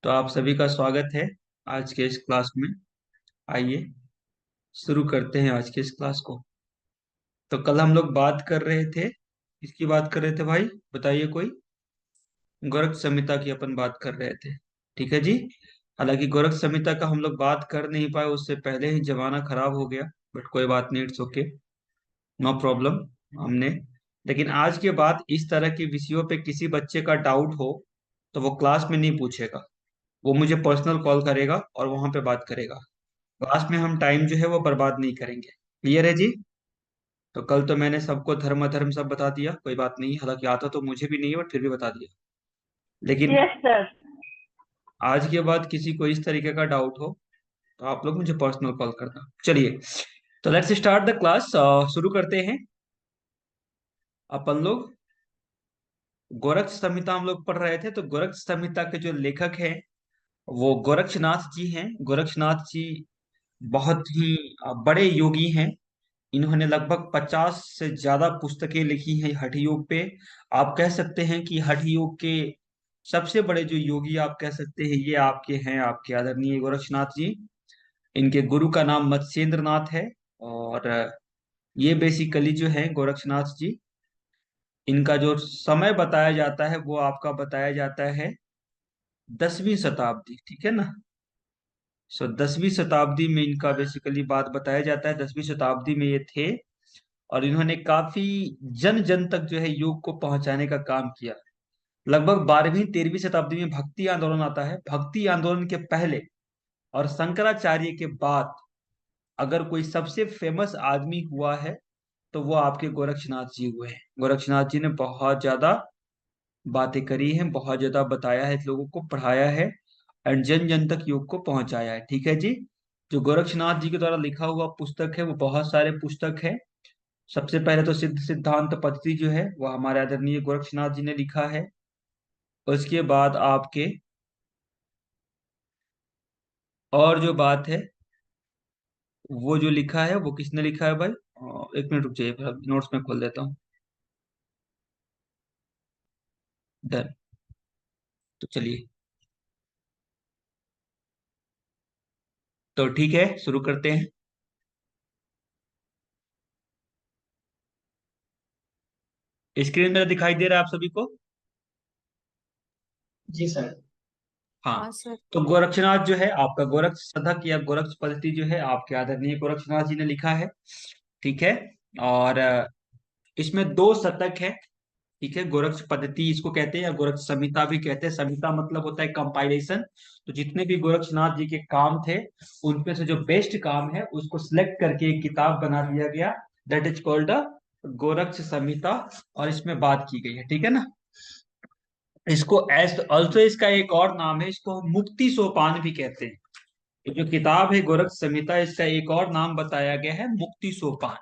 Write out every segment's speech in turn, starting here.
तो आप सभी का स्वागत है आज के इस क्लास में। आइए शुरू करते हैं आज के इस क्लास को। तो कल हम लोग बात कर रहे थे, किसकी बात कर रहे थे भाई? बताइए कोई। गोरख संहिता की अपन बात कर रहे थे, ठीक है जी। हालांकि गोरख संहिता का हम लोग बात कर नहीं पाए, उससे पहले ही जमाना खराब हो गया। बट कोई बात नहीं, इट्स ओके, नो प्रॉब्लम। हमने लेकिन आज के बाद इस तरह के विषयों पे किसी बच्चे का डाउट हो तो वो क्लास में नहीं पूछेगा, वो मुझे पर्सनल कॉल करेगा और वहां पे बात करेगा। क्लास में हम टाइम जो है वो बर्बाद नहीं करेंगे। क्लियर है जी? तो कल तो मैंने सबको धर्म अधर्म सब बता दिया, कोई बात नहीं, हालांकि आता तो मुझे भी नहीं है बट फिर भी बता दिया। लेकिन यस सर। आज के बाद किसी को इस तरीके का डाउट हो तो आप लोग मुझे पर्सनल कॉल करना। चलिए, तो लेट्स स्टार्ट द क्लास। शुरू करते हैं अपन लोग। गोरख संहिता हम लोग पढ़ रहे थे, तो गोरख संहिता के जो लेखक हैं वो गोरक्षनाथ जी हैं। गोरक्षनाथ जी बहुत ही बड़े योगी हैं। इन्होंने लगभग 50 से ज्यादा पुस्तकें लिखी हैं हठ योग पे। आप कह सकते हैं कि हठ योग के सबसे बड़े जो योगी आप कह सकते हैं ये आपके हैं, आपके आदरणीय गोरक्षनाथ जी। इनके गुरु का नाम मत्स्येंद्र नाथ है। और ये बेसिकली जो है गोरक्षनाथ जी, इनका जो समय बताया जाता है वो आपका बताया जाता है 10वीं शताब्दी, ठीक है ना। सो 10वीं शताब्दी में इनका बेसिकली बात बताया जाता है, 10वीं शताब्दी में ये थे। और इन्होंने काफी जन जन तक जो है योग को पहुंचाने का काम किया। लगभग 12वीं 13वीं शताब्दी में भक्ति आंदोलन आता है। भक्ति आंदोलन के पहले और शंकराचार्य के बाद अगर कोई सबसे फेमस आदमी हुआ है तो वो आपके गोरक्षनाथ जी हुए हैं। गोरक्षनाथ जी ने बहुत ज्यादा बातें करी हैं, बहुत ज्यादा बताया है, लोगों को पढ़ाया है और जन जन तक योग को पहुंचाया है, ठीक है जी। जो गोरक्षनाथ जी के द्वारा लिखा हुआ पुस्तक है वो बहुत सारे पुस्तक है। सबसे पहले तो सिद्ध सिद्धांत पद्धति जो है वो हमारे आदरणीय गोरक्षनाथ जी ने लिखा है। उसके बाद आपके और जो बात है वो जो लिखा है वो किसने लिखा है भाई? एक मिनट रुक जाइए, नोट्स में खोल देता हूँ। डन। तो चलिए, तो ठीक है, शुरू करते हैं। स्क्रीन में दिखाई दे रहा है आप सभी को? जी सर। हाँ। हाँ सर। तो गोरक्षनाथ जो है आपका गोरक्ष शतक या गोरक्ष पद्धति जो है आपके आदरणीय गोरक्षनाथ जी ने लिखा है, ठीक है। और इसमें दो शतक है, ठीक है। गोरक्ष पद्धति इसको कहते हैं या गोरक्ष संहिता भी कहते हैं। संहिता मतलब होता है कंपाइलेशन। तो जितने भी गोरक्षनाथ जी के काम थे उनमें से जो बेस्ट काम है उसको सिलेक्ट करके एक किताब बना दिया गया, that is called the Goraksha Samhita. और इसमें बात की गई है, ठीक है ना। इसको एस ऑल्सो इसका एक और नाम है, इसको हम मुक्ति सोपान भी कहते हैं। ये जो किताब है गोरक्ष संहिता, इसका एक और नाम बताया गया है मुक्ति सोपान।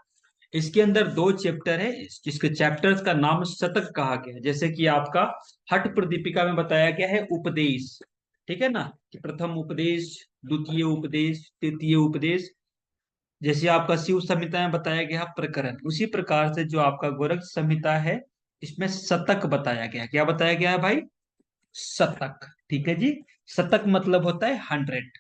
इसके अंदर दो चैप्टर है, जिसके चैप्टर्स का नाम शतक कहा गया है। जैसे कि आपका हठ प्रदीपिका में बताया गया है उपदेश, ठीक है ना, कि प्रथम उपदेश, द्वितीय उपदेश, तृतीय उपदेश। जैसे आपका शिव संहिता में बताया गया है प्रकरण, उसी प्रकार से जो आपका गोरक्ष संहिता है इसमें शतक बताया गया है। क्या बताया गया है भाई? शतक, ठीक है जी। शतक मतलब होता है 100।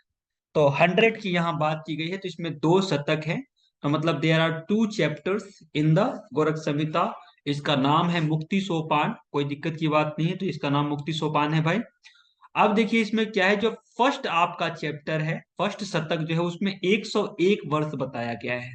तो 100 की यहाँ बात की गई है, तो इसमें दो शतक हैं। तो मतलब there are two chapters in the Gorakh Samhita. इसका नाम है मुक्ति सोपान, कोई दिक्कत की बात नहीं है, तो इसका नाम मुक्ति सोपान है भाई। अब देखिए इसमें क्या है, जो फर्स्ट आपका चैप्टर है, फर्स्ट शतक जो है उसमें 101 वर्ष बताया गया है।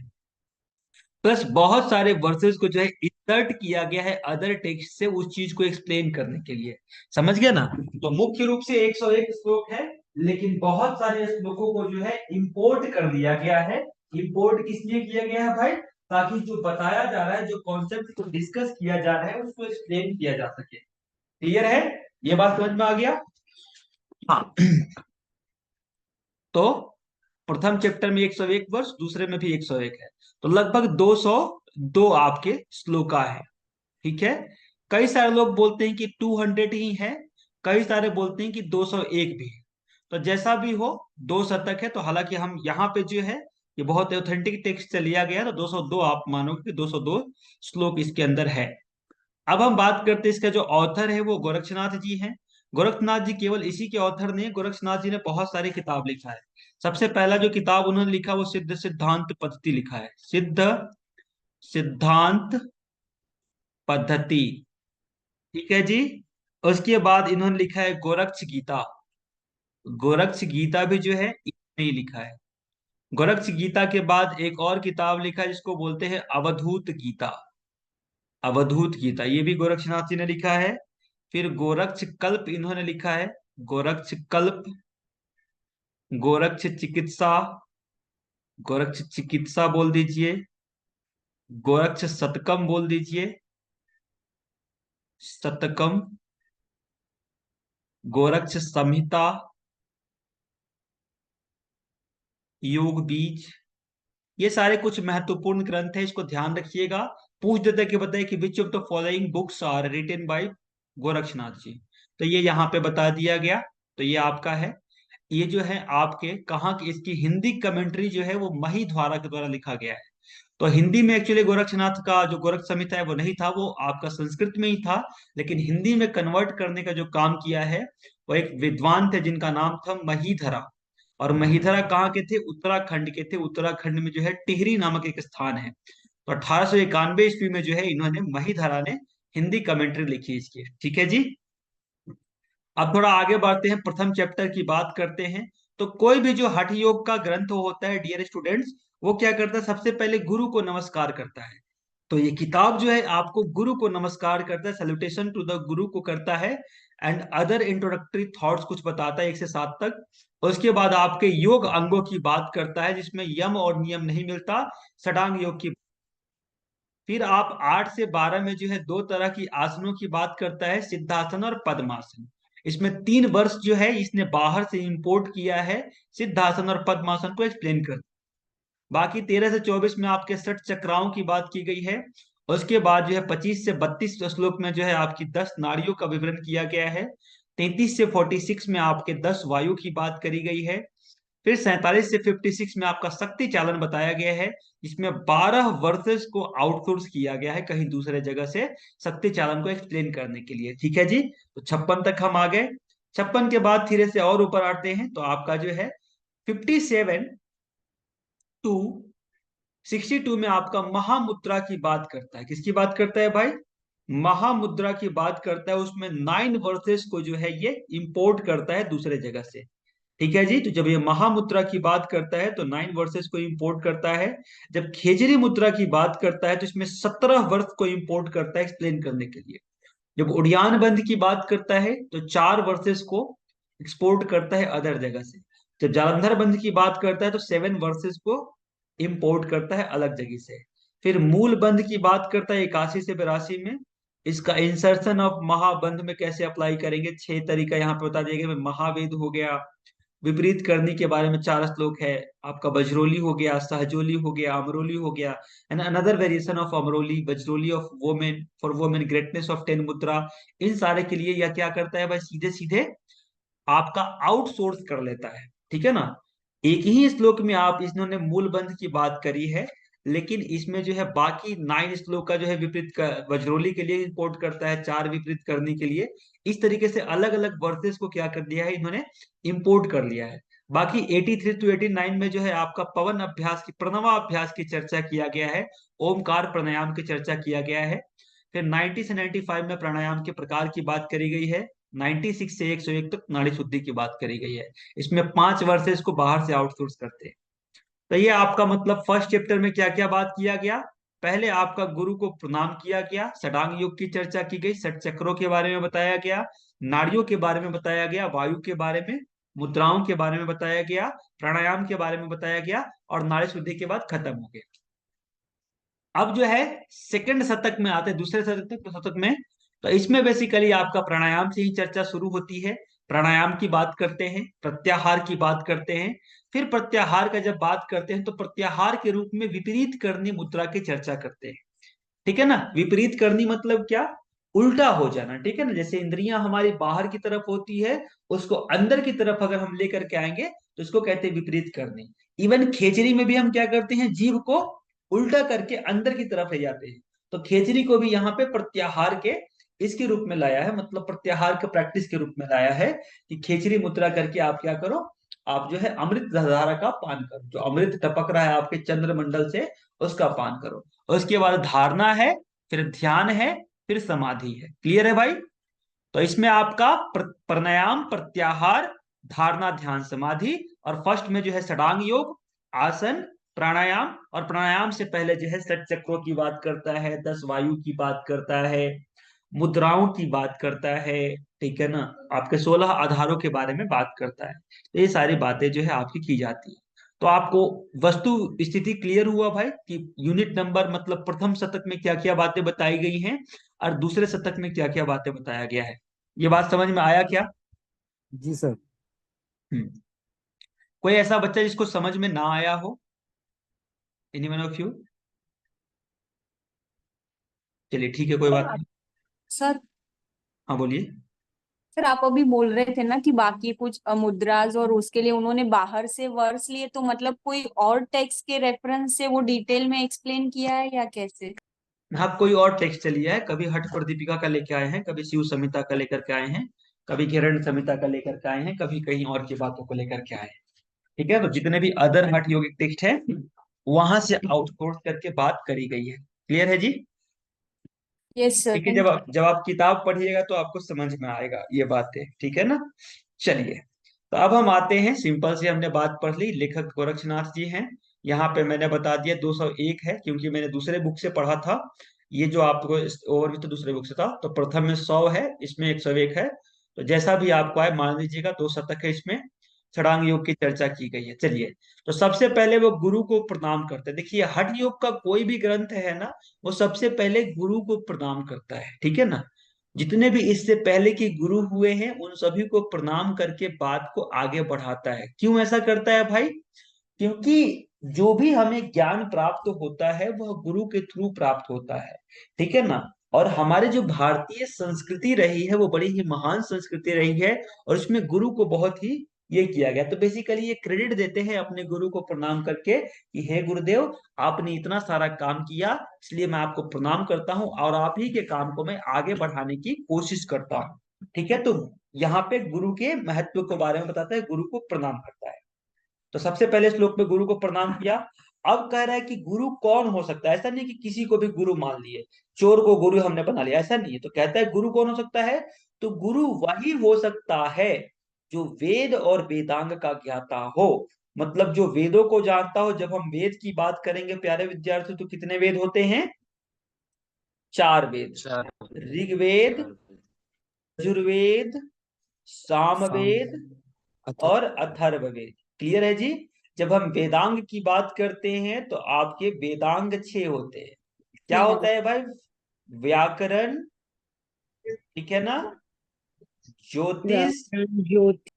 प्लस बहुत सारे वर्सेस को जो है इंसर्ट किया गया है अदर टेक्स्ट से उस चीज को एक्सप्लेन करने के लिए। समझ गया ना? तो मुख्य रूप से 101 श्लोक है, लेकिन बहुत सारे श्लोकों को जो है इंपोर्ट कर दिया गया है। इंपोर्ट किस लिए किया गया है भाई? ताकि जो बताया जा रहा है, जो कॉन्सेप्ट को डिस्कस किया जा रहा है उसको एक्सप्लेन किया जा सके। क्लियर है? ये बात समझ में आ गया? हाँ। तो प्रथम चैप्टर में 101 वर्ष, दूसरे में भी 101 है। तो लगभग 202 आपके श्लोका है, ठीक है। कई सारे लोग बोलते हैं कि 200 ही है, कई सारे बोलते हैं कि 201 भी है। तो जैसा भी हो, दो शतक है। तो हालांकि हम यहाँ पे जो है ये बहुत ऑथेंटिक टेक्स्ट से लिया गया है, तो 202 आप मानोगे कि 202 श्लोक इसके अंदर है। अब हम बात करते हैं, इसका जो ऑथर है वो गोरक्षनाथ जी हैं। गोरखनाथ जी केवल इसी के ऑथर नहीं है, गोरखनाथ जी ने बहुत सारी किताब लिखा है। सबसे पहला जो किताब उन्होंने लिखा वो सिद्ध सिद्धांत पद्धति लिखा है, सिद्ध सिद्धांत पद्धति। ठीक है जी। उसके बाद इन्होंने लिखा है गोरक्ष गीता। गोरक्ष गीता भी जो है इन्होंने ही लिखा है। गोरक्ष गीता के बाद एक और किताब लिखा है जिसको बोलते हैं अवधूत गीता। अवधूत गीता ये भी गोरक्षनाथ जी ने लिखा है। फिर गोरक्ष कल्प इन्होंने लिखा है, गोरक्ष कल्प, गोरक्ष चिकित्सा, गोरक्ष चिकित्सा बोल दीजिए, गोरक्ष शतकम बोल दीजिए, शतकम, गोरक्ष संहिता, योग बीज। ये सारे कुछ महत्वपूर्ण ग्रंथ हैं, इसको ध्यान रखिएगा। पूछ देते कि बताइए कि which of the following books are written by Gorakshanath ji. तो ये यहाँ पे बता दिया गया। तो ये आपका है, ये जो है आपके कहाँ की, इसकी हिंदी कमेंट्री जो है वो महिध्वारा के द्वारा लिखा गया है। तो हिंदी में एक्चुअली गोरक्षनाथ का जो गोरख संहिता है वो नहीं था, वो आपका संस्कृत में ही था। लेकिन हिंदी में कन्वर्ट करने का जो काम किया है वो एक विद्वान थे जिनका नाम था महिधरा। और महिधरा कहाँ के थे? उत्तराखंड के थे। उत्तराखंड में जो है टिहरी नामक एक स्थान है। तो 1891 ईस्वी में जो है इन्होंने महिधरा ने हिंदी कमेंट्री लिखी इसकी। ठीक है जी। अब थोड़ा आगे बढ़ते हैं, प्रथम चैप्टर की बात करते हैं। तो कोई भी जो हठ योग का ग्रंथ होता है डियर स्टूडेंट्स, वो क्या करता है? सबसे पहले गुरु को नमस्कार करता है। तो ये किताब जो है आपको गुरु को नमस्कार करता है, सल्यूटेशन टू द गुरु को करता है। एंड अदर इंट्रोडक्टरी थॉट्स कुछ बताता है 1 से 7 तक। उसके बाद आपके योग अंगों की बात करता है जिसमें यम और नियम नहीं मिलता, षडांग योग की। फिर आप 8 से 12 में जो है दो तरह की आसनों की बात करता है, सिद्धासन और पद्मासन। इसमें 3 वर्ष जो है इसने बाहर से इंपोर्ट किया है, सिद्धासन और पद्मासन को एक्सप्लेन कर। बाकी 13 से 24 में आपके 60 चक्राओं की बात की गई है। उसके बाद जो है 25 से 32 श्लोक में जो है आपकी 10 नाड़ियों का विवरण किया गया है। 33 से 46 में आपके 10 वायु की बात करी गई है। फिर 47 से 56 में आपका शक्ति चालन बताया गया है, जिसमें 12 वर्सेस को आउटसोर्स किया गया है कहीं दूसरे जगह से शक्ति चालन को एक्सप्लेन करने के लिए। ठीक है जी। तो 56 तक हम आ गए। 56 के बाद धीरे से और ऊपर आते हैं तो आपका जो है 57 टू 62 में आपका महामुद्रा की बात करता है। किसकी बात करता है भाई? महामुद्रा की बात करता है। उसमें 9 वर्सेस को जो है ये इंपोर्ट करता है दूसरे जगह से। ठीक है जी। तो जब ये महामुद्रा की बात करता है तो 9 वर्सेस को इंपोर्ट करता है। जब खेजरी मुद्रा की बात करता है तो इसमें 17 वर्ष को इंपोर्ट करता है एक्सप्लेन करने के लिए। जब उड़ियान बंद की बात करता है तो 4 वर्सेस को एक्सपोर्ट करता है अदर जगह से। जब जालंधर बंद की बात करता है तो 7 वर्सेस को इंपोर्ट करता है अलग जगह से। फिर मूल बंद की बात करता है 81 से 82 में। इसका इंसर्शन ऑफ महाबंध में कैसे अप्लाई करेंगे, 6 तरीका यहाँ पे बता दिया गया। महावेद हो गया, विपरीत करनी के बारे में 4 श्लोक है, आपका बजरोली हो गया, सहजोली हो गया, अमरोली हो गया, and another variation of Amaroli, Vajroli of women for women, greatness of 10 mudra. इन सारे के लिए यह क्या करता है भाई? सीधे सीधे आपका आउटसोर्स कर लेता है। ठीक है ना। एक ही श्लोक में आप इन्होंने मूल बंध की बात करी है, लेकिन इसमें जो है बाकी 9 श्लोक का जो है विपरीत वज्रोली के लिए इंपोर्ट करता है, 4 विपरीत करने के लिए। इस तरीके से अलग अलग वर्सेस को क्या कर दिया है इन्होंने? इंपोर्ट कर लिया है। बाकी 83 टू 89 में जो है आपका पवन अभ्यास की, प्रणवाभ्यास की चर्चा किया गया है, ओमकार प्राणायाम की चर्चा किया गया है। फिर 90 से 95 में प्राणायाम के प्रकार की बात करी गई है। 96 से 101 तक नाड़ी शुद्धि की बात करी गई है। इसमें 5 वर्सेस को बाहर से आउटसोर्स करते हैं। तो ये आपका मतलब फर्स्ट चैप्टर में क्या क्या बात किया गया? पहले आपका गुरु को प्रणाम किया गया, षडांग योग की चर्चा की गई, 60 चक्रों के बारे में बताया गया, नाड़ियों के बारे में बताया गया, वायु के बारे में, मुद्राओं के बारे में बताया गया, प्राणायाम के बारे में बताया गया, और नाड़ी शुद्धि के बाद खत्म हो गया। अब जो है सेकंड शतक में आते हैं, दूसरे शतक में। तो इसमें बेसिकली आपका प्राणायाम से ही चर्चा शुरू होती है। प्राणायाम की बात करते हैं, प्रत्याहार की बात करते हैं। फिर प्रत्याहार का जब बात करते हैं तो प्रत्याहार के रूप में विपरीत करनी मुद्रा की चर्चा करते हैं। ठीक है ना। विपरीत करनी मतलब क्या? उल्टा हो जाना। ठीक है ना। जैसे इंद्रियां हमारी बाहर की तरफ होती है, उसको अंदर की तरफ अगर हम लेकर के आएंगे तो इसको कहते हैं विपरीत करनी। इवन खेचरी में भी हम क्या करते हैं? जीभ को उल्टा करके अंदर की तरफ ले जाते हैं। तो खेचरी को भी यहाँ पे प्रत्याहार के इसके रूप में लाया है, मतलब प्रत्याहार के प्रैक्टिस के रूप में लाया है कि खेचरी मुद्रा करके आप क्या करो, आप जो है अमृत धारा का पान करो, जो अमृत टपक रहा है आपके चंद्रमंडल से उसका पान करो। और उसके बाद धारणा है, फिर ध्यान है, फिर समाधि है। क्लियर है भाई? तो इसमें आपका प्राणायाम, प्रत्याहार, धारणा, ध्यान, समाधि, और फर्स्ट में जो है षडांग योग, आसन, प्राणायाम, और प्राणायाम से पहले जो है षट चक्रों की बात करता है, 10 वायु की बात करता है, मुद्राओं की बात करता है, ठीक है ना, आपके 16 आधारों के बारे में बात करता है। तो ये सारी बातें जो है आपकी की जाती है। तो आपको वस्तु स्थिति क्लियर हुआ भाई कि यूनिट नंबर मतलब प्रथम शतक में क्या क्या बातें बताई गई हैं और दूसरे शतक में क्या क्या बातें बताया गया है। ये बात समझ में आया क्या? जी सर। हम्म। कोई ऐसा बच्चा जिसको समझ में ना आया हो? Anyone of you? चलिए ठीक है, कोई सर बात नहीं। सर हाँ बोलिए। सर आप अभी बोल रहे थे ना कि बाकी कुछ मुद्राज और उसके लिए उन्होंने बाहर से वर्ड्स लिए, तो मतलब कोई और टेक्स्ट के रेफरेंस से वो डिटेल में एक्सप्लेन किया है या कैसे? हाँ, कोई और टेक्स्ट चलिए है, कभी हठ प्रदीपिका का लेके आए हैं, कभी शिव संहिता का लेकर के आए हैं, कभी किरण संहिता का लेकर के आए हैं, कभी कहीं और की बातों को लेकर के आए हैं। ठीक है, तो जितने भी अदर हठ योगिक टेक्स्ट है वहां से आउटसोर्स करके बात करी गई है। क्लियर है जी? यस सर, ठीक है, थैंक यू। जब आप किताब पढ़िएगा तो आपको समझ में आएगा ये बातें, ठीक है ना। चलिए, तो अब हम आते हैं, सिंपल से हमने बात पढ़ ली, लेखक गोरक्षनाथ जी हैं। यहाँ पे मैंने बता दिया 201 है, क्योंकि मैंने दूसरे बुक से पढ़ा था। ये जो आपको ओवरव्यू तो दूसरे बुक से था, तो प्रथम में 100 है, इसमें 101 है। तो जैसा भी आपको आए मान लीजिएगा, 2 शतक है इसमें, षडांग योग की चर्चा की गई है। चलिए, तो सबसे पहले वो गुरु को प्रणाम करते हैं। देखिए, हठ योग का कोई भी ग्रंथ है ना, वो सबसे पहले गुरु को प्रणाम करता है, ठीक है ना। जितने भी इससे पहले के गुरु हुए हैं उन सभी को प्रणाम करके बात को आगे बढ़ाता है। क्यों ऐसा करता है भाई? क्योंकि जो भी हमें ज्ञान प्राप्त होता है वह गुरु के थ्रू प्राप्त होता है, ठीक है ना। और हमारे जो भारतीय संस्कृति रही है वो बड़ी ही महान संस्कृति रही है, और उसमें गुरु को बहुत ही ये किया गया। तो बेसिकली ये क्रेडिट देते हैं अपने गुरु को प्रणाम करके कि हे गुरुदेव, आपने इतना सारा काम किया, इसलिए मैं आपको प्रणाम करता हूँ और आप ही के काम को मैं आगे बढ़ाने की कोशिश करता हूँ। ठीक है, तो यहाँ पे गुरु के महत्व के बारे में बताता है, गुरु को प्रणाम करता है। तो सबसे पहले श्लोक में गुरु को प्रणाम किया। अब कह रहा है कि गुरु कौन हो सकता है। ऐसा नहीं कि किसी को भी गुरु मान लिए, चोर को गुरु हमने बना लिया, ऐसा नहीं है। तो कहता है गुरु कौन हो सकता है? तो गुरु वही हो सकता है जो वेद और वेदांग का ज्ञाता हो, मतलब जो वेदों को जानता हो। जब हम वेद की बात करेंगे प्यारे विद्यार्थी, तो कितने वेद होते हैं? 4 वेद। चार। ऋग्वेद, चार। यजुर्वेद, शाम। सामवेद अथर। और अथर्ववेद। क्लियर है जी? जब हम वेदांग की बात करते हैं तो आपके वेदांग 6 होते हैं। क्या होता है भाई? व्याकरण, ठीक है ना, ज्योतिष, व्याकरण ज्योति।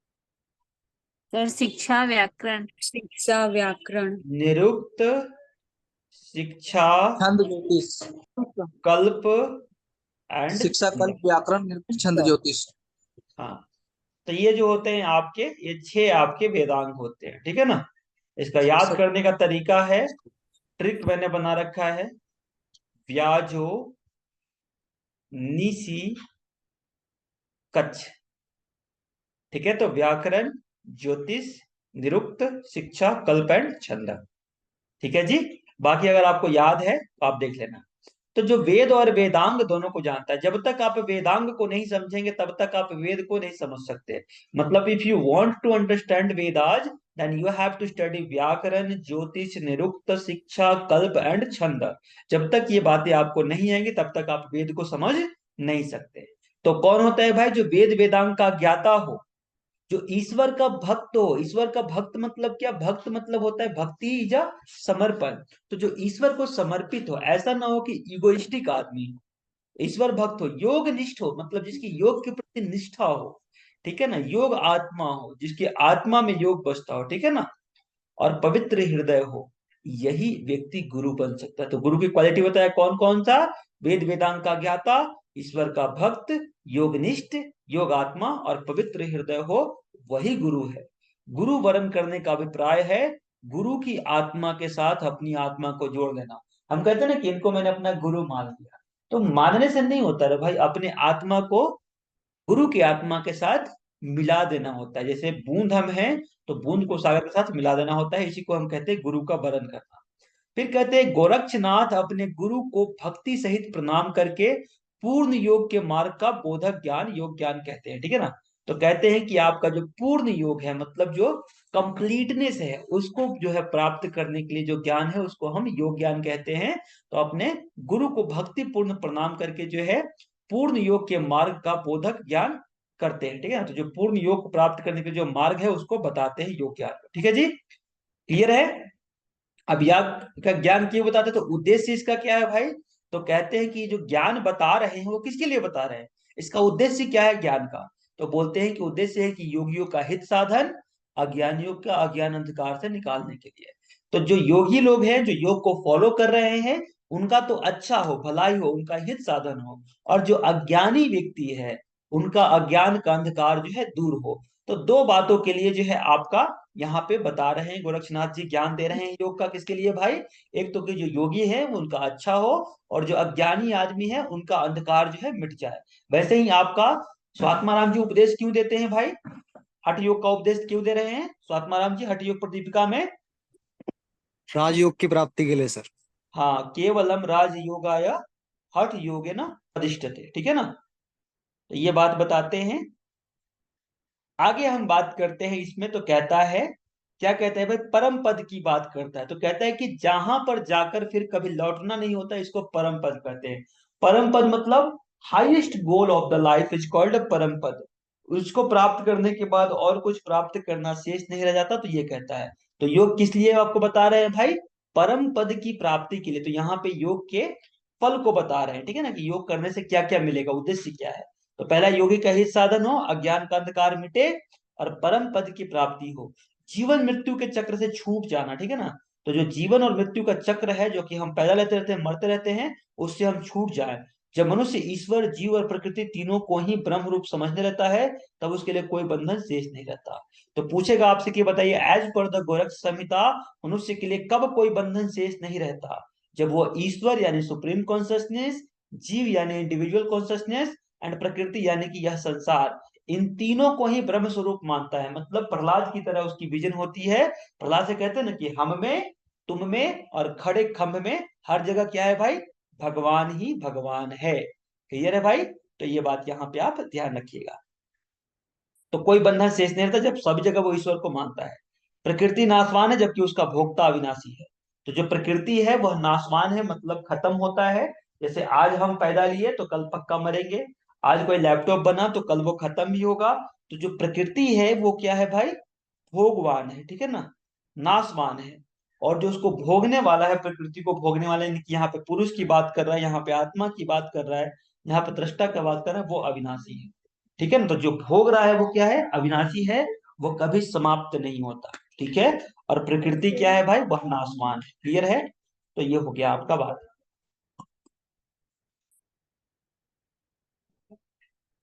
सर शिक्षा व्याकरण। शिक्षा व्याकरण। निरुक्त, शिक्षा, छंद ज्योतिष। कल्प एंड शिक्षा छंद। कल्प व्याकरण निरुक्त छंद ज्योतिष। हाँ, तो ये जो होते हैं आपके, ये 6 आपके वेदांग होते हैं, ठीक है ना। इसका याद करने का तरीका है, ट्रिक मैंने बना रखा है, व्याजो निसी कच्छ। ठीक है, तो व्याकरण, ज्योतिष, निरुक्त, शिक्षा, कल्प एंड छंद। ठीक है जी। बाकी अगर आपको याद है तो आप देख लेना। तो जो वेद और वेदांग दोनों को जानता है, जब तक आप वेदांग को नहीं समझेंगे तब तक आप वेद को नहीं समझ सकते। मतलब if you want to understand Vedas, then you have to study Vyakarana, Jyotisha, निरुक्त, शिक्षा, कल्प एंड छंद। जब तक ये बातें आपको नहीं आएंगी तब तक आप वेद को समझ नहीं सकते। तो कौन होता है भाई जो वेद वेदांग का ज्ञाता हो? जो ईश्वर का भक्त हो। ईश्वर का भक्त मतलब क्या? भक्त मतलब होता है भक्ति या समर्पण। तो जो ईश्वर को समर्पित हो, ऐसा ना हो कि इगोइस्टिक आदमी हो। ईश्वर भक्त हो, योग निष्ठ हो, मतलब जिसकी योग के प्रति निष्ठा हो, ठीक है ना, योग आत्मा हो, जिसकी आत्मा में योग बसता हो, ठीक है ना, और पवित्र हृदय हो, यही व्यक्ति गुरु बन सकता है। तो गुरु की क्वालिटी बताया कौन कौन सा? वेद वेदांग का ज्ञाता, ईश्वर का भक्त, योगनिष्ठ, योग आत्मा और पवित्र हृदय हो, वही गुरु है। गुरु वरण करने का अभिप्राय है गुरु की आत्मा के साथ अपनी आत्मा को जोड़ देना। हम कहते हैं ना कि इनको मैंने अपना गुरु मान लिया। तो मानने से नहीं होता रे भाई, अपने आत्मा को गुरु की आत्मा के साथ मिला देना होता है। जैसे बूंद हम हैं, तो बूंद को सागर के साथ मिला देना होता है, इसी को हम कहते हैं गुरु का वरण करना। फिर कहते हैं गोरक्षनाथ अपने गुरु को भक्ति सहित प्रणाम करके पूर्ण योग के मार्ग का बोधक ज्ञान योग ज्ञान कहते हैं, ठीक है ना। तो कहते हैं कि आपका जो पूर्ण योग है, मतलब जो कंप्लीटनेस है, उसको जो है प्राप्त करने के लिए जो ज्ञान है उसको हम योग ज्ञान कहते हैं। तो अपने गुरु को भक्ति पूर्ण प्रणाम करके जो है पूर्ण योग के मार्ग का बोधक ज्ञान करते हैं, ठीक है ना। तो जो पूर्ण योग को प्राप्त करने के जो मार्ग है उसको बताते हैं योग ज्ञान, ठीक है जी, क्लियर है। अब योग का ज्ञान क्यों बताते हैं, तो उद्देश्य इसका क्या है भाई। तो कहते हैं कि जो ज्ञान बता रहे हैं वो किसके लिए बता रहे हैं, इसका उद्देश्य क्या है ज्ञान का। तो बोलते हैं कि उद्देश्य है कि योगियों का हित साधन, अज्ञानियों का अज्ञान अंधकार से निकालने के लिए। तो जो योगी लोग हैं, जो योग को फॉलो कर रहे हैं, उनका तो अच्छा हो, भलाई हो, उनका हित साधन हो, और जो अज्ञानी व्यक्ति है उनका अज्ञान का अंधकार जो है दूर हो। तो दो बातों के लिए जो है आपका यहाँ पे बता रहे हैं गोरक्षनाथ जी, ज्ञान दे रहे हैं योग का किसके लिए भाई। एक तो कि जो योगी है वो उनका अच्छा हो, और जो अज्ञानी आदमी है उनका अंधकार जो है मिट जाए। वैसे ही आपका स्वात्माराम जी उपदेश क्यों देते हैं भाई, हठ योग का उपदेश क्यों दे रहे हैं स्वात्माराम जी हठ योग प्रदीपिका में। राजयोग की प्राप्ति के लिए सर। हाँ, केवलम राज योगाय हठ योगे ना अधिष्ठते, ठीक है ना। तो ये बात बताते हैं। आगे हम बात करते हैं इसमें, तो कहता है, क्या कहता है भाई, परम पद की बात करता है। तो कहता है कि जहां पर जाकर फिर कभी लौटना नहीं होता, इसको परम पद कहते हैं। परम पद मतलब highest goal of the life is called परम पद। उसको प्राप्त करने के बाद और कुछ प्राप्त करना शेष नहीं रह जाता, तो ये कहता है। तो योग किस लिए आपको बता रहे हैं भाई, परम पद की प्राप्ति के लिए। तो यहाँ पे योग के फल को बता रहे हैं, ठीक है ना, कि योग करने से क्या क्या मिलेगा, उद्देश्य क्या है। तो पहला, योगी का हित साधन हो, अज्ञान का अंधकार मिटे, और परम पद की प्राप्ति हो, जीवन मृत्यु के चक्र से छूट जाना, ठीक है ना। तो जो जीवन और मृत्यु का चक्र है, जो कि हम पैदा लेते रहते हैं, मरते रहते हैं, उससे हम छूट जाए। जब मनुष्य ईश्वर, जीव और प्रकृति तीनों को ही ब्रह्म रूप समझने रहता है, तब उसके लिए कोई बंधन शेष नहीं रहता। तो पूछेगा आपसे कि बताइए, एज पर द गोरक्ष संहिता, मनुष्य के लिए कब कोई बंधन शेष नहीं रहता, जब वो ईश्वर यानी सुप्रीम कॉन्शियसनेस, जीव यानी इंडिविजुअल कॉन्शियसनेस, एंड प्रकृति यानी कि यह संसार, इन तीनों को ही ब्रह्म स्वरूप मानता है। मतलब प्रहलाद की तरह उसकी विजन होती है। प्रहलाद से कहते हैं ना कि हम में, तुम में और खड़े खंभ में हर जगह क्या है भाई, भगवान ही भगवान है। क्लियर है भाई। तो ये बात यहाँ पे आप ध्यान रखिएगा। तो कोई बंधन शेष नहीं रहता जब सब जगह वो ईश्वर को मानता है। प्रकृति नाशवान है, जबकि उसका भोक्ता अविनाशी है। तो जो प्रकृति है वह नाशवान है, मतलब खत्म होता है। जैसे आज हम पैदा लिए तो कल पक्का मरेंगे, आज कोई लैपटॉप बना तो कल वो खत्म भी होगा। तो जो प्रकृति है वो क्या है भाई, भोगवान है, ठीक है ना, नाशवान है। और जो उसको भोगने वाला है, प्रकृति को भोगने वाले, यहाँ पे पुरुष की बात कर रहा है, यहाँ पे आत्मा की बात कर रहा है, यहाँ पे दृष्टा की बात कर रहा है, वो अविनाशी है, ठीक है ना। तो जो भोग रहा है वो क्या है, अविनाशी है, वो कभी समाप्त नहीं होता, ठीक है। और प्रकृति क्या है भाई, वह नाशवान है। क्लियर है। तो ये हो गया आपका बात।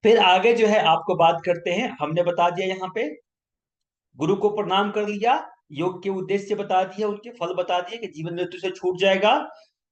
फिर आगे जो है आपको बात करते हैं, हमने बता दिया यहाँ पे, गुरु को प्रणाम कर लिया, योग के उद्देश्य बता दिए, उनके फल बता दिए कि जीवन मृत्यु से छूट जाएगा,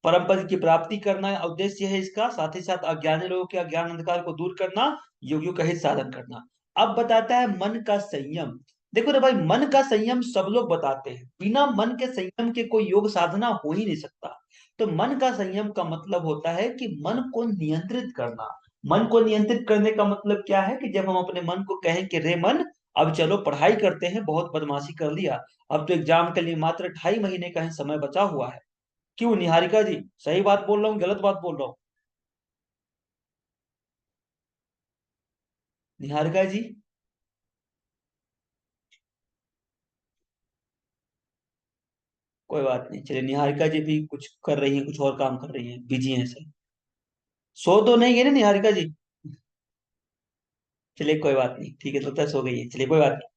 परम पद की प्राप्ति करना उद्देश्य है इसका, साथ ही साथ अज्ञानी लोगों के अज्ञान अंधकार को दूर करना, योगियों का हित साधन करना। अब बताता है मन का संयम। देखो रे भाई, मन का संयम सब लोग बताते हैं, बिना मन के संयम के कोई योग साधना हो ही नहीं सकता। तो मन का संयम का मतलब होता है कि मन को नियंत्रित करना। मन को नियंत्रित करने का मतलब क्या है, कि जब हम अपने मन को कहें कि रे मन, अब चलो पढ़ाई करते हैं, बहुत बदमाशी कर लिया, अब तो एग्जाम के लिए मात्र 2.5 महीने का ही समय बचा हुआ है। क्यों निहारिका जी, सही बात बोल रहा हूँ गलत बात बोल रहा हूँ, निहारिका जी। कोई बात नहीं, चलिए, निहारिका जी भी कुछ कर रही है, कुछ और काम कर रही है, बिजी है सर। सो तो नहीं गई ना निहारिका जी। चलिए कोई बात नहीं, ठीक है, तो सो गई है, चलिए कोई बात नहीं।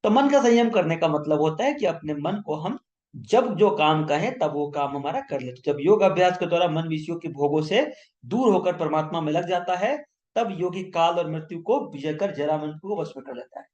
तो मन का संयम करने का मतलब होता है कि अपने मन को हम जब जो काम कहें तब वो काम हमारा कर ले। तो जब योग अभ्यास के द्वारा मन विषयों के भोगों से दूर होकर परमात्मा में लग जाता है, तब योगी काल और मृत्यु को विजय कर जरा मृत्यु को वश में कर लेता है।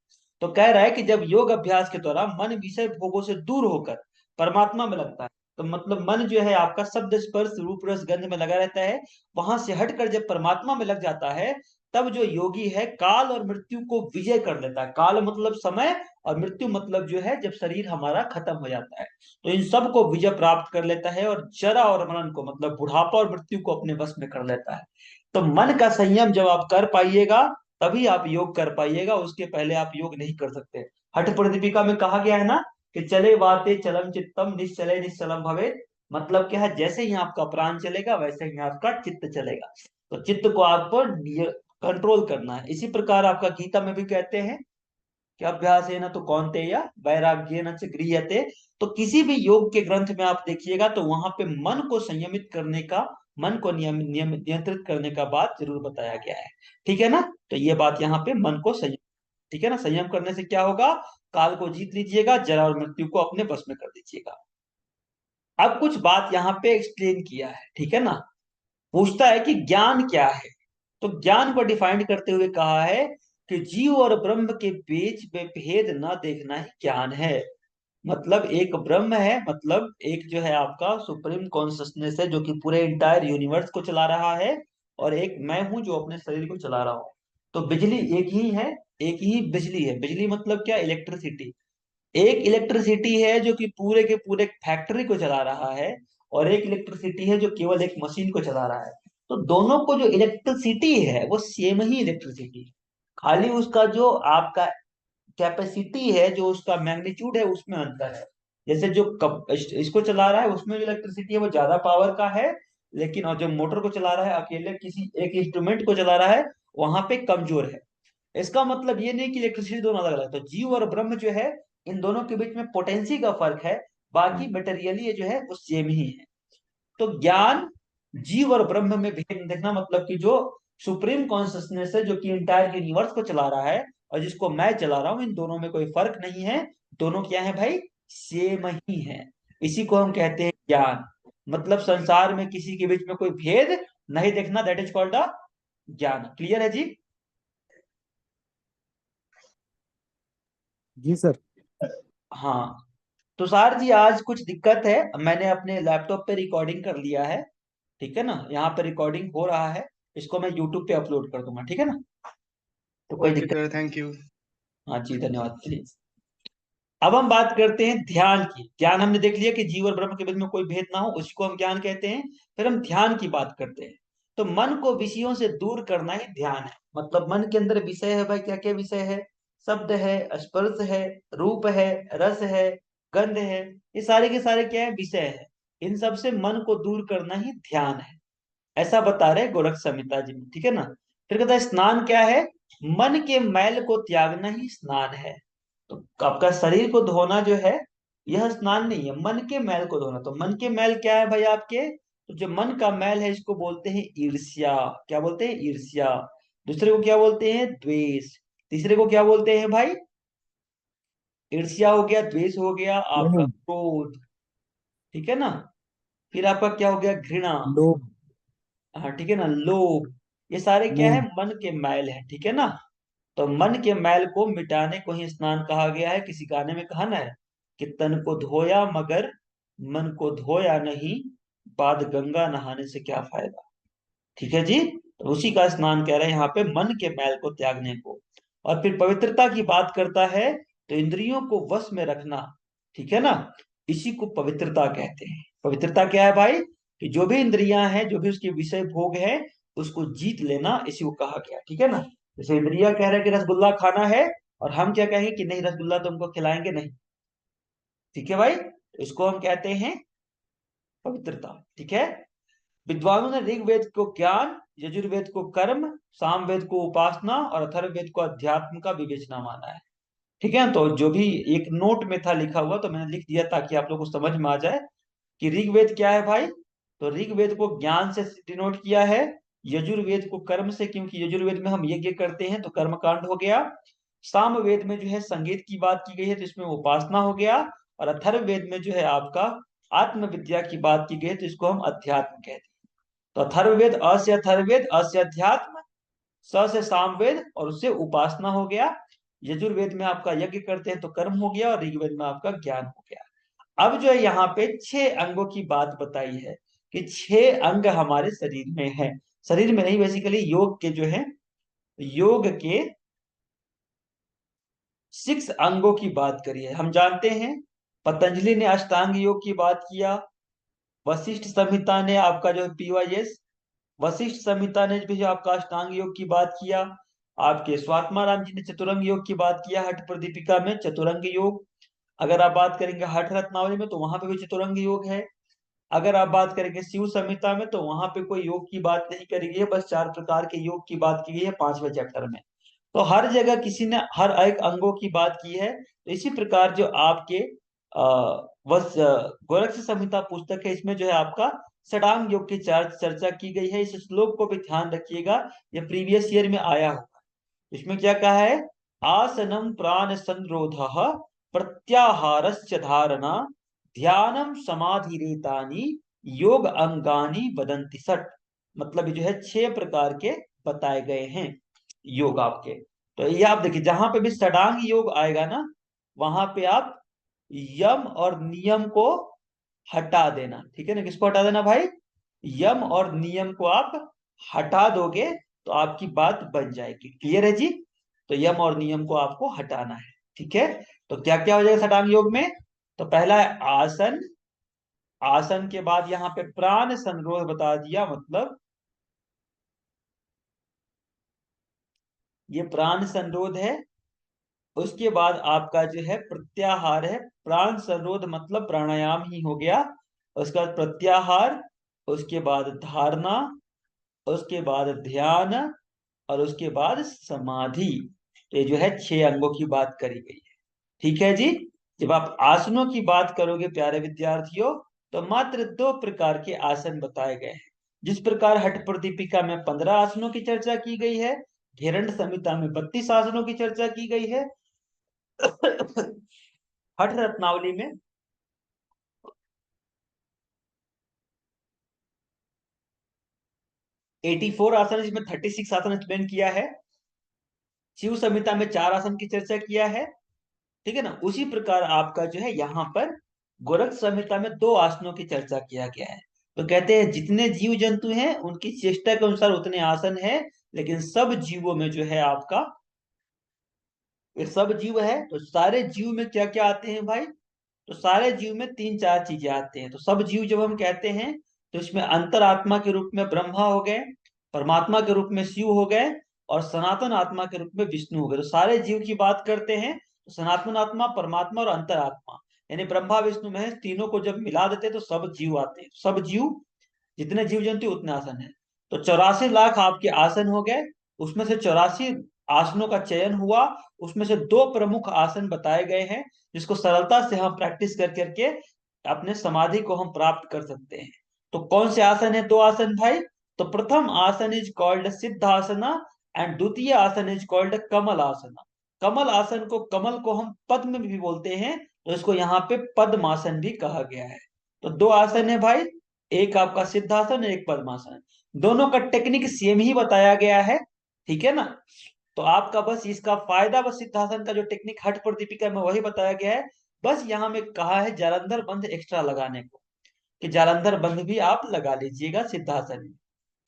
तो कह रहा है कि जब योग अभ्यास के द्वारा मन विषय भोगों से दूर होकर परमात्मा में लगता है, तो मतलब मन जो है आपका शब्द स्पर्श रूप रस गंध में लगा रहता है, वहां से हटकर जब परमात्मा में लग जाता है, तब जो योगी है काल और मृत्यु को विजय कर लेता है। काल मतलब समय, और मृत्यु मतलब जो है जब शरीर हमारा खत्म हो जाता है, तो इन सब को विजय प्राप्त कर लेता है, और जरा और मरण को मतलब बुढ़ापा और मृत्यु को अपने वश में कर लेता है। तो मन का संयम जब आप कर पाइएगा, तभी आप योग कर पाइएगा, उसके पहले आप योग नहीं कर सकते। हठ प्रदीपिका में कहा गया है ना कि चले वाते चलम चित्तम निश्चले निश्चलम भवेत्। मतलब क्या है, जैसे ही आपका प्राण चलेगा वैसे ही आपका चित्त चलेगा। तो चित्त को आपको कंट्रोल करना है। इसी प्रकार आपका गीता में भी कहते हैं कि अभ्यास है ना तो कौन्तेय वैराग्य न च गृह्यते। तो किसी भी योग के ग्रंथ में आप देखिएगा तो वहां पे मन को संयमित करने का, मन को नियंत्रित करने का बात जरूर बताया गया है। ठीक है ना, तो ये बात यहाँ पे मन को संयम, ठीक है ना, संयम करने से क्या होगा, काल को जीत लीजिएगा, जरा और मृत्यु को अपने बस में कर दीजिएगा। अब कुछ बात यहाँ पे एक्सप्लेन किया है, ठीक है ना। पूछता है कि ज्ञान क्या है, तो ज्ञान को डिफाइन करते हुए कहा है कि जीव और ब्रह्म के बीच में भेद न देखना ही ज्ञान है। मतलब एक ब्रह्म है, मतलब एक जो है आपका सुप्रीम कॉन्सियसनेस है जो कि पूरे इंटायर यूनिवर्स को चला रहा है, और एक मैं हूं जो अपने शरीर को चला रहा हूं। तो बिजली एक ही है, एक ही बिजली है। बिजली मतलब क्या, इलेक्ट्रिसिटी। एक इलेक्ट्रिसिटी है जो कि पूरे के पूरे फैक्ट्री को चला रहा है, और एक इलेक्ट्रिसिटी है जो केवल एक मशीन को चला रहा है। तो दोनों को जो इलेक्ट्रिसिटी है वो सेम ही इलेक्ट्रिसिटी, खाली उसका जो आपका कैपेसिटी है, जो उसका मैग्नीट्यूड है, उसमें अंतर है। जैसे जो इसको चला रहा है उसमें जो इलेक्ट्रिसिटी है वो ज्यादा पावर का है, लेकिन और जो मोटर को चला रहा है, अकेले किसी एक इंस्ट्रूमेंट को चला रहा है, वहां पे कमजोर है। इसका मतलब ये नहीं कि इलेक्ट्रिसिटी दोनों अलग अलग है। तो जीव और ब्रह्म जो है, इन दोनों के बीच में पोटेंसी का फर्क है, बाकी मटेरियली जो है वो सेम ही है। तो ज्ञान, जीव और ब्रह्म में भेद देखना, मतलब कि जो सुप्रीम कॉन्सियसनेस है जो कि इंटायर यूनिवर्स को चला रहा है, और जिसको मैं चला रहा हूं, इन दोनों में कोई फर्क नहीं है। दोनों क्या है भाई, सेम ही है। इसी को हम कहते हैं ज्ञान। मतलब संसार में किसी के बीच में कोई भेद नहीं देखना, दैट इज कॉल्ड अ ज्ञान। क्लियर है जी। जी सर। हाँ, तुषार जी आज कुछ दिक्कत है, मैंने अपने लैपटॉप पे रिकॉर्डिंग कर लिया है, ठीक है ना, यहाँ पे रिकॉर्डिंग हो रहा है, इसको मैं यूट्यूब पे अपलोड कर दूंगा, ठीक है ना। तो कोई ओके दिक्कत, सर, थैंक यू। हाँ जी, धन्यवाद, प्लीज। अब हम बात करते हैं ध्यान की। ज्ञान हमने देख लिया कि जीव और ब्रह्म के बीच में कोई भेद ना हो, उसी को हम ज्ञान कहते हैं। फिर हम ध्यान की बात करते हैं। तो मन को विषयों से दूर करना ही ध्यान है। मतलब मन के अंदर विषय है भाई, क्या क्या विषय है, शब्द है, स्पर्श है, रूप है, रस है, गंध है, ये सारे के सारे क्या है, विषय है। इन सब से मन को दूर करना ही ध्यान है, ऐसा बता रहे गोरख संहिता जी में, ठीक है ना। फिर कहता है स्नान क्या है, मन के मैल को त्यागना ही स्नान है। तो आपका शरीर को धोना जो है, यह स्नान नहीं है, मन के मैल को धोना। तो मन के मैल क्या है भाई आपके, तो जो मन का मैल है इसको बोलते हैं ईर्ष्या। क्या बोलते हैं, ईर्ष्या। दूसरे को क्या बोलते हैं, द्वेष। तीसरे को क्या बोलते हैं भाई, ईर्ष्या हो गया, द्वेष हो गया, आपका नहीं, क्रोध, ठीक है ना। फिर आपका क्या हो गया, घृणा, लोभ। हाँ ठीक है ना, लोभ। ये सारे क्या है, मोह। मन के मैल है, ठीक है ना। तो मन के मैल को मिटाने को ही स्नान कहा गया है। किसी गाने में कहा ना है कि तन को धोया मगर मन को धोया नहीं, बाद गंगा नहाने से क्या फायदा। ठीक है जी, तो उसी का स्नान कह रहे हैं यहाँ पे, मन के मैल को त्यागने को। और फिर पवित्रता की बात करता है, तो इंद्रियों को वश में रखना, ठीक है ना, इसी को पवित्रता कहते हैं। पवित्रता क्या है भाई, कि जो भी इंद्रियां हैं, जो भी उसके विषय भोग है, उसको जीत लेना, इसी को कहा गया, ठीक है ना। जैसे इंद्रिया कह रहे हैं कि रसगुल्ला खाना है, और हम क्या कहेंगे कि नहीं रसगुल्ला तुमको खिलाएंगे नहीं, ठीक है भाई, तो इसको हम कहते हैं पवित्रता, ठीक है। विद्वानों ने ऋग्वेद को ज्ञान, यजुर्वेद को कर्म, सामवेद को उपासना और अथर्ववेद को अध्यात्म का विवेचना माना है, ठीक है। तो जो भी एक नोट में था लिखा हुआ, तो मैंने लिख दिया ताकि आप लोग को समझ में आ जाए कि ऋग्वेद क्या है भाई। तो ऋग्वेद को ज्ञान से डिनोट किया है, यजुर्वेद को कर्म से, क्योंकि यजुर्वेद में हम यज्ञ करते हैं तो कर्म कांड हो गया। सामवेद में जो है संगीत की बात की गई है, तो इसमें उपासना हो गया। और अथर्ववेद में जो है आपका आत्म विद्या की बात की गई है, तो इसको हम अध्यात्म कहते हैं। तो अथर्ववेद, अ से अथर्ववेद, अ से अध्यात्म, स से सामवेद, और उससे उपासना हो गया। यजुर्वेद में आपका यज्ञ करते हैं तो कर्म हो गया, और ऋग्वेद में आपका ज्ञान हो गया। अब जो है यहाँ पे 6 अंगों की बात बताई है कि 6 अंग हमारे शरीर में है, शरीर में नहीं, बेसिकली योग के जो है, योग के 6 अंगों की बात करी है। हम जानते हैं पतंजलि ने अष्टांग योग की बात किया, वशिष्ठ संहिता ने आपका जो पीवाईएस, वशिष्ठ संहिता ने भी जो आपका अष्टांग योग की बात किया, आपके स्वात्माराम जी ने चतुरंग योग की बात किया, हठ प्रदीपिका में चतुरंग योग। अगर आप बात करेंगे हठ रत्नावली में तो वहां पे भी चतुरंग योग है। अगर आप बात करेंगे शिव संहिता में तो वहां पे कोई योग की बात नहीं करी गई है, बस 4 प्रकार के योग की बात की गई है 5वें चैप्टर में। तो हर जगह किसी ने हर एक अंगों की बात की है। तो इसी प्रकार जो आपके गोरक्ष संहिता पुस्तक है, इसमें जो है आपका षडांग योग की चर्चा की गई है। इस श्लोक को भी ध्यान रखिएगा, ये प्रीवियस ईयर में आया होगा। इसमें क्या कहा है, आसनम प्राण संरोध प्रत्याहारश्च धारणा ध्यानम समाधि रेतानी योग अंगानी वदंति सट। मतलब ये जो है 6 प्रकार के बताए गए हैं योग आपके। तो ये आप देखिए जहां पे भी षडांग योग आएगा ना, वहां पे आप यम और नियम को हटा देना, ठीक है ना। किसको हटा देना भाई, यम और नियम को आप हटा दोगे तो आपकी बात बन जाएगी। क्लियर है जी। तो यम और नियम को आपको हटाना है, ठीक है। तो क्या क्या हो जाएगा षडांग योग में, तो पहला है आसन, आसन के बाद यहाँ पे प्राण संरोध बता दिया, मतलब ये प्राण संरोध है। उसके बाद आपका जो है प्रत्याहार है, प्राण संरोध मतलब प्राणायाम ही हो गया। उसके बाद प्रत्याहार, उसके बाद धारणा, उसके बाद ध्यान, और उसके बाद समाधि। तो ये जो है 6 अंगों की बात करी गई है, ठीक है जी। जब आप आसनों की बात करोगे प्यारे विद्यार्थियों, तो मात्र 2 प्रकार के आसन बताए गए हैं। जिस प्रकार हठ प्रदीपिका में 15 आसनों की चर्चा की गई है, घेरंड संहिता में 32 आसनों की चर्चा की गई है, हठ रत्नावली में 84 आसन, जिसमें 36 आसन एक्सप्लेन किया है, शिव संहिता में 4 आसन की चर्चा किया है, ठीक है ना। उसी प्रकार आपका जो है यहाँ पर गोरक्ष संहिता में 2 आसनों की चर्चा किया गया है। तो कहते हैं जितने जीव जंतु हैं उनकी चेष्टा के अनुसार उतने आसन है, लेकिन सब जीवों में जो है आपका, ये सब जीव है तो सारे जीव में क्या क्या आते हैं भाई, तो सारे जीव में 3-4 चीजें आते हैं। तो सब जीव जब हम कहते हैं तो इसमें अंतरात्मा के रूप में ब्रह्मा हो गए, परमात्मा के रूप में शिव हो गए, और सनातन आत्मा के रूप में विष्णु हो गए। तो सारे जीव की बात करते हैं तो सनातन आत्मा, परमात्मा और अंतरात्मा, यानी ब्रह्मा विष्णु महेश तीनों को जब मिला देते हैं तो सब जीव आते हैं। सब जीव, जितने जीव जंतु उतने आसन है। तो 84 लाख आपके आसन हो गए, उसमें से 84 आसनों का चयन हुआ, उसमें से 2 प्रमुख आसन बताए गए हैं जिसको सरलता से हम प्रैक्टिस कर करके अपने समाधि को हम प्राप्त कर सकते हैं। तो कौन से आसन है 2 आसन भाई, तो प्रथम आसन इज कॉल्ड सिद्धासना एंड द्वितीय आसन इज कॉल्ड कमल आसना। कमल आसन को, कमल को हम पद्म भी बोलते हैं, तो इसको यहाँ पे पद्मासन भी कहा गया है। तो 2 आसन है भाई, एक आपका सिद्धासन, एक पद्मासन। दोनों का टेक्निक सेम ही बताया गया है, ठीक है ना। तो आपका बस इसका फायदा, बस सिद्धासन का जो टेक्निक हठ प्रदीपिका में वही बताया गया है। बस यहाँ में कहा है जालंधर बंध एक्स्ट्रा लगाने को, कि जालंधर बंध भी आप लगा लीजिएगा सिद्धासन में,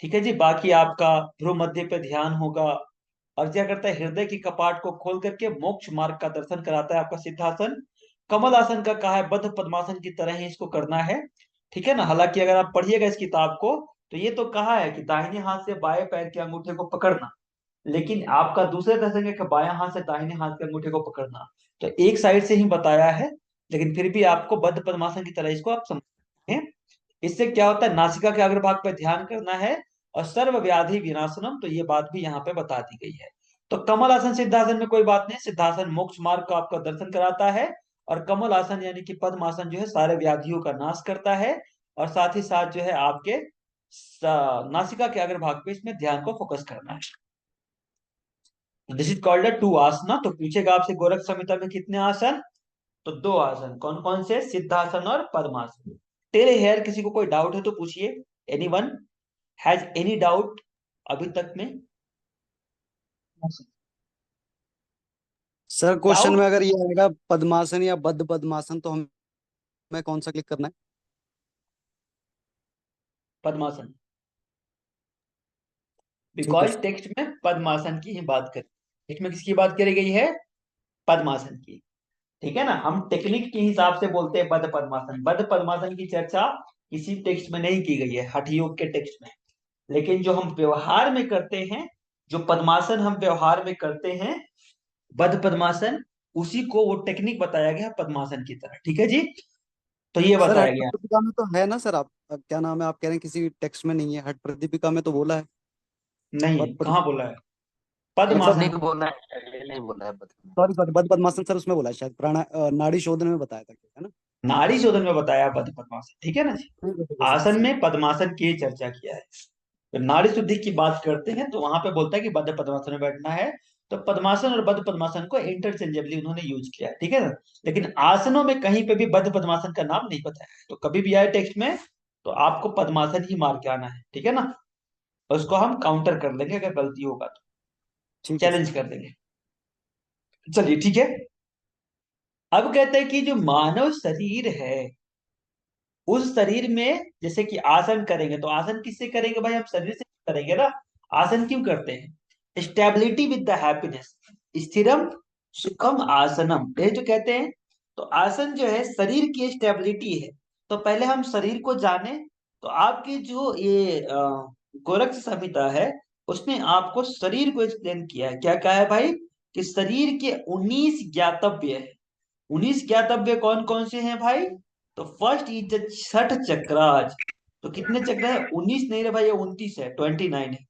ठीक है जी। बाकी आपका ध्रुव मध्य पे ध्यान होगा, और क्या करता है, हृदय की कपाट को खोल करके मोक्ष मार्ग का दर्शन कराता है आपका सिद्धासन। कमल आसन का कहा है बद्ध पद्मासन की तरह ही इसको करना है, ठीक है ना। हालांकि अगर आप पढ़िएगा इस किताब को तो ये तो कहा है कि दाहिने हाथ से बाएं पैर के अंगूठे को पकड़ना, लेकिन आपका दूसरे तरह से कि बायां हाथ से दाहिने हाथ के अंगूठे को पकड़ना। तो एक साइड से ही बताया है, लेकिन फिर भी आपको बद्ध पद्मासन की तरह इसको आप समझते हैं। इससे क्या होता है, नासिका के अग्रभाग पर ध्यान करना है, और सर्व व्याधि विनाशनम, तो ये बात भी यहाँ पे बता दी गई है। तो कमल आसन सिद्धासन में कोई बात नहीं, सिद्धासन मोक्ष मार्ग का आपका दर्शन कराता है, और कमल आसन यानी कि पद्मासन जो है सारे व्याधियों का नाश करता है, और साथ ही साथ जो है आपके नासिका के अग्रभाग पे इसमें ध्यान को फोकस करना है। दिस इज कॉल्ड 2 आसना। तो पूछेगा आपसे गोरख संहिता में कितने आसन, तो 2 आसन। कौन कौन से, सिद्धासन और पद्मासन। टेल हेयर, किसी को कोई डाउट है तो पूछिए। एनीवन हैज एनी डाउट अभी तक में, सर क्वेश्चन डाउट। में अगर ये आएगा पद्मासन या बद्ध पद्मासन तो हम में कौन सा क्लिक करना है? पद्मासन, ठीक है बिकॉज सर। टेक्स्ट में पद्मासन की ही बात करें, टेक्स्ट में किसकी बात करी गई है? पद्मासन की। ठीक है ना, हम टेक्निक के हिसाब से बोलते हैं बद्ध पद्मासन। बद्ध पद्मासन की चर्चा किसी टेक्स्ट में नहीं की गई है, हठ योग के टेक्स्ट में। लेकिन जो हम व्यवहार में करते हैं, जो पद्मासन हम व्यवहार में करते हैं, बद्ध पद्मासन, उसी को वो टेक्निक बताया गया पद्मासन की तरह। ठीक है जी, तो ये सर बताया हट गया। प्रदीपिका में तो है ना सर? आप क्या नाम है, आप कह रहे हैं किसी टेक्स्ट में नहीं है, हट प्रदीपिका में तो बोला है। नहीं, पद कहाँ प्रदीप बोला है? ऐसा पद्मासन। नहीं बोला है, ये नहीं बोला है बता। सॉरी सॉरी, बद पद्मासन सर उसमें बोला है शायद, नाड़ी शोधन में बताया था, है ना? नाड़ी शोधन में बताया बद्ध पद्मासन, ठीक है ना जी। ठीक है सर, आसन सही। में पद्मासन की चर्चा किया है। तो नाड़ी शुद्धि की बात करते हैं तो वहां पे बोलता है कि बद्ध पद्मासन में बैठना है। तो पद्मासन और बद्ध पद्मासन को इंटरचेंजेबली उन्होंने यूज किया है, ठीक है ना। लेकिन आसनों में कहीं पे भी बद्ध पद्मासन का नाम नहीं बताया है। तो कभी भी आए टेक्स्ट में तो आपको पद्मासन ही मार के आना है, ठीक है ना। और उसको हम काउंटर कर लेंगे, अगर गलती होगा तो ठीक है चैलेंज सर। कर देंगे। चलिए ठीक है। अब कहते हैं कि जो मानव शरीर है, उस शरीर में जैसे कि आसन करेंगे, तो आसन किससे करेंगे भाई? हम शरीर से करेंगे ना। आसन क्यों करते हैं? स्टेबिलिटी विद द हैप्पीनेस, स्थिरम सुखम आसनम, ये जो कहते हैं। तो आसन जो है शरीर की स्टेबिलिटी है। तो पहले हम शरीर को जाने। तो आपकी जो ये गोरक्ष संहिता है, उसने आपको शरीर को एक्सप्लेन किया है। क्या कहा है भाई? कि शरीर के 19 ज्ञातव्य है। 19 ज्ञातव्य कौन कौन से हैं भाई? तो first is the Chhath chakras. तो कितने चक्र है? 19 नहीं रे भाई, ये 29 है, 29 है।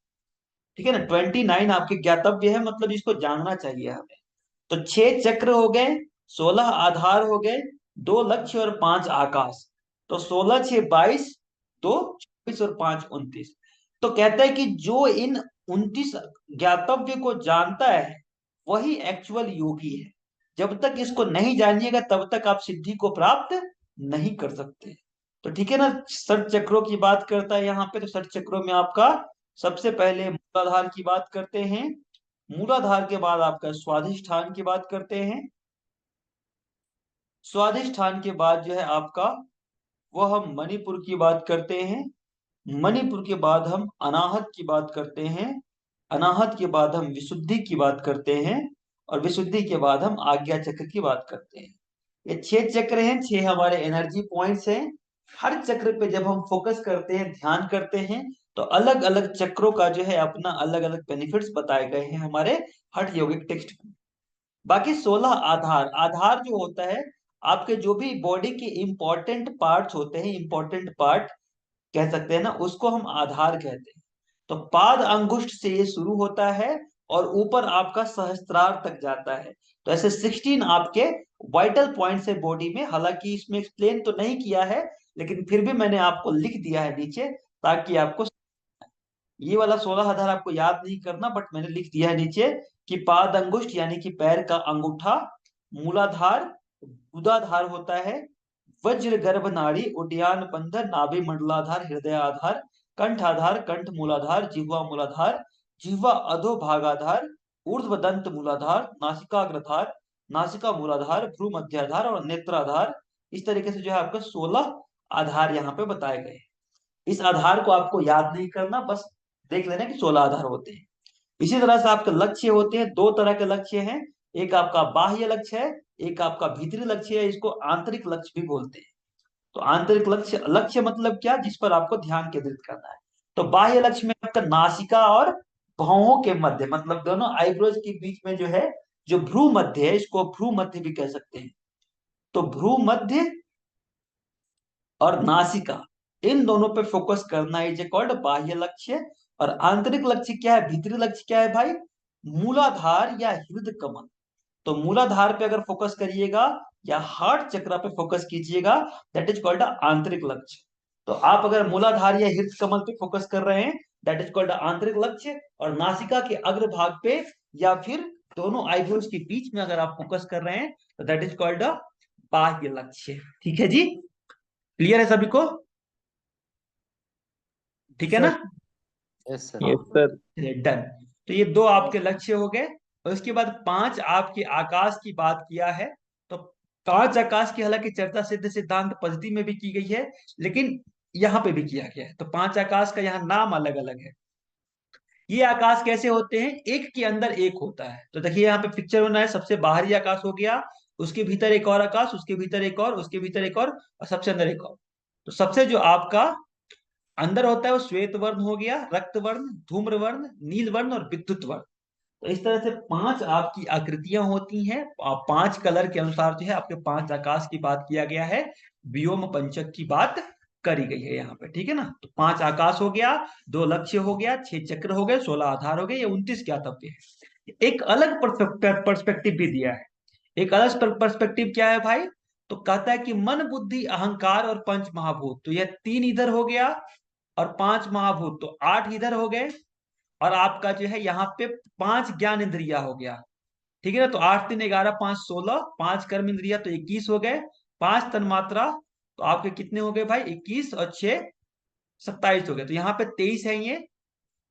ठीक है ना, 29 आपके ज्ञातव्य है, मतलब इसको जानना चाहिए हमें। तो 6 चक्र हो गए, 16 आधार हो गए, 2 लक्ष्य और 5 आकाश। तो 16 6 22, 2 24 और 5 29। तो कहता है कि जो इन 29 ज्ञातव्य को जानता है वही एक्चुअल योगी है। जब तक इसको नहीं जानिएगा तब तक आप सिद्धि को प्राप्त नहीं कर सकते। तो ठीक है ना, षट चक्रों की बात करता है यहाँ पे। तो षट चक्रों में आपका सबसे पहले मूलाधार की बात करते हैं। मूलाधार के बाद आपका स्वाधिष्ठान की बात करते हैं। स्वाधिष्ठान के बाद जो है आपका, वह हम मणिपुर की बात करते हैं। मणिपुर के बाद हम अनाहत की बात करते हैं। अनाहत के बाद हम विशुद्धि की बात करते हैं। और विशुद्धि के बाद हम आज्ञा चक्र की बात करते हैं। ये 6 चक्र हैं, 6 हमारे एनर्जी पॉइंट्स हैं। हर चक्र पे जब हम फोकस करते हैं, ध्यान करते हैं, तो अलग अलग चक्रों का जो है अपना अलग अलग बेनिफिट्स बताए गए हैं हमारे हठ योगिक टेक्स्ट में। बाकी 16 आधार, आधार जो होता है आपके जो भी बॉडी के इंपॉर्टेंट पार्ट्स होते हैं, इंपॉर्टेंट पार्ट कह सकते हैं ना, उसको हम आधार कहते हैं। तो पाद अंगुष्ठ से ये शुरू होता है और ऊपर आपका सहस्त्रार तक जाता है। तो ऐसे 16 आपके वाइटल पॉइंट्स है बॉडी में। हालांकि इसमें एक्सप्लेन तो नहीं किया है, लेकिन फिर भी मैंने आपको लिख दिया है नीचे, ताकि आपको ये वाला 16 आधार आपको याद नहीं करना, बट मैंने लिख दिया है नीचे कि पाद अंगुष्ठ यानी कि पैर का अंगूठा, मूलाधार, गुदाधार होता है, वज्र गर्भ नाड़ी, उड्डयन बंधन, नाभि मंडलाधार, हृदय आधार, कंठ आधार, कंठ मूलाधार, जिह्वा मूलाधार, जिह्वा अधोभागाधार, ऊर्ध्व दंत मूलाधार, नासिकाग्रधार, नासिका मूलाधार, भ्रू मध्याधार और नेत्राधार। इस तरीके से जो है आपको 16 आधार यहाँ पे बताए गए हैं। इस आधार को आपको याद नहीं करना, बस देख लेना कि 16 आधार होते हैं। इसी तरह से आपके लक्ष्य होते हैं, 2 तरह के लक्ष्य हैं। एक आपका बाह्य लक्ष्य है, एक आपका भीतरी लक्ष्य है। इसको आंतरिक लक्ष्य भी बोलते हैं। तो आंतरिक लक्ष्य, लक्ष्य मतलब क्या? जिस पर आपको ध्यान केंद्रित करना है। तो बाह्य लक्ष्य में आपका नासिका और भौहों के मध्य, मतलब दोनों आईब्रोज के बीच में जो है, जो भ्रू मध्य है, इसको भ्रू मध्य भी कह सकते हैं। तो भ्रू मध्य और नासिका, इन दोनों पे फोकस करना इज कॉल्ड बाह्य लक्ष्य। और आंतरिक लक्ष्य क्या है, भीतरी लक्ष्य क्या है भाई? मूलाधार या हृदय कमल। तो मूलाधार पे अगर फोकस करिएगा या हार्ट चक्र पे फोकस कीजिएगा, दैट इज कॉल्ड आंतरिक लक्ष्य। तो आप अगर मूलाधार या हृदय कमल पे फोकस कर रहे हैं, दैट इज कॉल्ड आंतरिक लक्ष्य। और नासिका के अग्र भाग पे या फिर दोनों आईब्रोज के बीच में अगर आप फोकस कर रहे हैं, तो दैट इज कॉल्ड बाह्य लक्ष्य। ठीक है जी, क्लियर है सभी को? ठीक है ना? Sir yes sir. Yes sir. Done. तो ये 2 आपके लक्ष्य हो गए। और उसके बाद 5 आपके आकाश की बात किया है। तो पांच आकाश की हालांकि चर्चा सिद्ध सिद्धांत पद्धति में भी की गई है, लेकिन यहाँ पे भी किया गया है। तो पांच आकाश का यहाँ नाम अलग अलग है। ये आकाश कैसे होते हैं, एक के अंदर एक होता है। तो देखिए यहाँ पे पिक्चर बना है, सबसे बाहरी आकाश हो गया, उसके भीतर एक और आकाश, उसके भीतर एक और, उसके भीतर एक और सबसे अंदर एक और। तो सबसे जो आपका अंदर होता है वो श्वेत वर्ण हो गया, रक्त वर्ण, धूम्र वर्ण, नील वर्ण और विद्युत वर्ण। तो इस तरह से पांच आपकी आकृतियां होती हैं, पांच कलर के अनुसार जो है आपके पांच आकाश की बात किया गया है, व्योम पंचक की बात करी गई है यहाँ पे, ठीक है ना। तो पांच आकाश हो गया, दो लक्ष्य हो गया, छह चक्र हो गए, 16 आधार हो गए, ये 29 ज्ञातव्य है। एक अलग पर्सपेक्टिव भी दिया है। एक अलग पर्सपेक्टिव क्या है भाई, तो कहता है कि मन बुद्धि अहंकार और पंच महाभूत, तो यह तीन इधर हो गया और पांच महाभूत, तो आठ इधर हो गए, और आपका जो है यहाँ पे पांच ज्ञान इंद्रिया हो गया, ठीक है ना। तो आठ तीन 11, पांच 16, पांच कर्म इंद्रिया तो 21 हो गए, पांच तन्मात्रा तो आपके कितने हो गए भाई, 21 और 6 27 हो गए। तो यहाँ पे 23 है ये,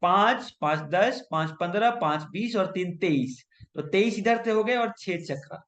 पांच पांच 10, पांच 15, पांच 20 और तीन 23, तो 23 इधर से हो गए और 6 चक्र।